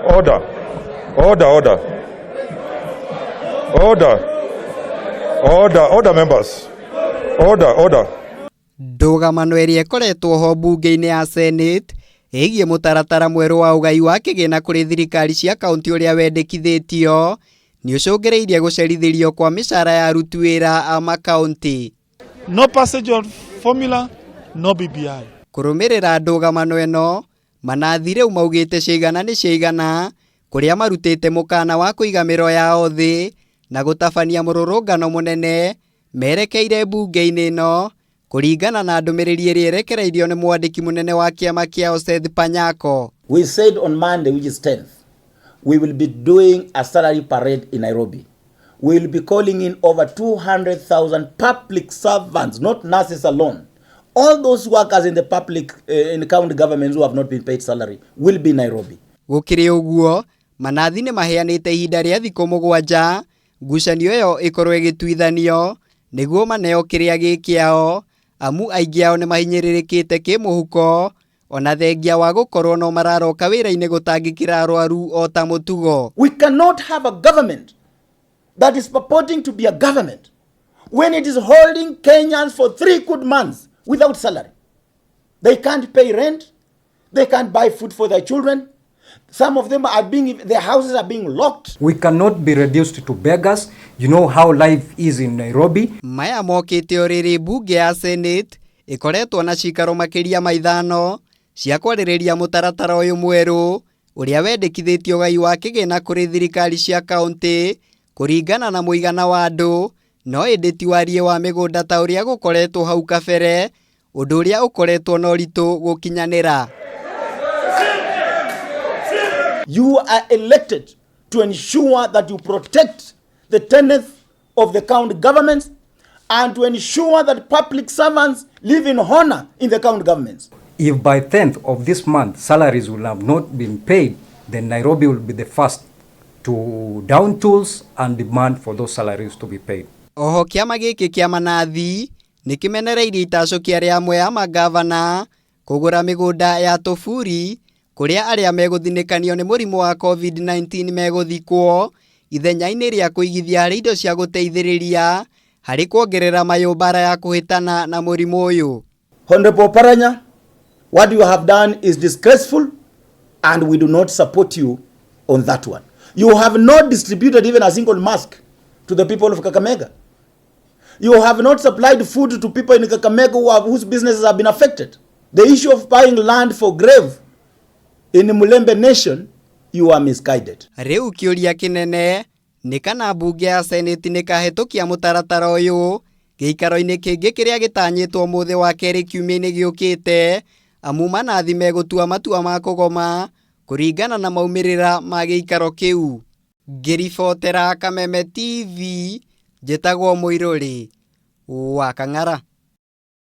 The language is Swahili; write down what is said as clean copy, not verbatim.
Order. Order, order. Order. Order, order members. Order, order. Ndũgamano ĩrĩa ĩkoretwo ho mbunge-inĩ ya Senate ĩgiĩ mũtaratara mwerũ wa ũgai wa kĩgĩna kũrĩ thirikari cia kaunti ũrĩa wendekithĩtio nĩ ũcũngĩrĩirie gũcerithĩrio kwa mĩcara ya aruti wĩra a makaunti. No passage of formula, no BBI. Kũrũmĩrĩra ndũgamano ĩno, manathi rĩu maugĩte ciigana nĩ ciigana kũrĩa marutĩte mũkana wa kũiga mĩro yao thĩ na gũtabania mũrũrũngano mũnene merekeire mbunge-inĩ ĩno kũringana na ndũmĩrĩri ĩrĩa ĩrekereirio nĩ mwandĩki mũnene wa kĩama kĩao Seth Panyako. We said on Monday, which is 10th, we will be doing a salary parade in Nairobi. We will be calling in over 200,000 public servants, not nurses alone. All those workers in the public, in the county governments who have not been paid salary will be in Nairobi. Gũkĩrĩ ũguo, manathi nĩ maheanĩte ihinda rĩa thikũ 7 ngucanio ĩyo ĩkorwo ĩgĩtuithanio nĩguo maneo kĩrĩa gĩkĩao, amu aingĩ ao nĩ mahinyĩrĩrĩkĩte kĩmũhuko ona thengia wa gũkorwo no mararoka wĩra-inĩ gũtangĩkĩra arwaru o ta mũtugo. We cannot have a government that is purporting to be a government when it is holding Kenyans for 3 good months without salary. They can't pay rent, they can't buy food for their children. Some of them are their houses are being locked. We cannot be reduced to beggars. You know how life is in Nairobi. Maya mokĩte o rĩrĩ mbunge ya Senate ĩkoretwo na cikaro makĩria ma 5 cia kwarĩrĩria mũtaratara ũyũ mwerũ ũrĩa wendekithĩtio ũgai wa kĩgĩna kũrĩ thirikari cia kaunti kũringana na mũigana wa andũ, no ĩndĩ ti warie wa mĩgũnda ta ũrĩa gũkoretwo hau kabere, ũndũ ũrĩa ũkoretwo na ũritũ gũkinyanĩra. You are elected to ensure that you protect the tenets of the county governments and to ensure that public servants live in honor in the county governments. If by 10th of this month salaries will have not been paid, then Nairobi will be the first to down tools and demand for those salaries to be paid. Oho kĩama gĩkĩ kĩa manathi nĩ kĩmenereirie itacokia rĩa amwe ya magavana kũgũra mĩgũnda ya tũburi kũrĩa arĩa megũthinĩkanio nĩ mũrimũ wa COVID-19 megũthikwo ithenya-inĩ rĩa kũigithia harĩ indo cia gũteithĩrĩria harĩ kuongerera mayũmbara ya kũhĩtana na mũrimũ ũyũ. Honorable Paranya, what you have done is disgraceful and we do not support you on that one. You have not distributed even a single mask to the people of Kakamega. You have not supplied food to people in Kakamega whose businesses have been affected. The issue of buying land for grave in Mulembe Nation, you are misguided. Rĩu kĩũria kĩnene nĩ kana mbunge ya Senate nĩ kahĩtũkia mũtaratara ũyũ gĩikaro-inĩ kĩngĩ kĩrĩa gĩtanyĩtwo mũthĩ wa kerĩ kiumia-inĩ gĩũkĩte, amu manathi megũtua matua ma kũgoma kũringana na maumĩrĩra ma gĩikaro kĩu. Ngĩribotera Kameme TV, njĩtagwo Mũirũrĩ wa Kang'ara.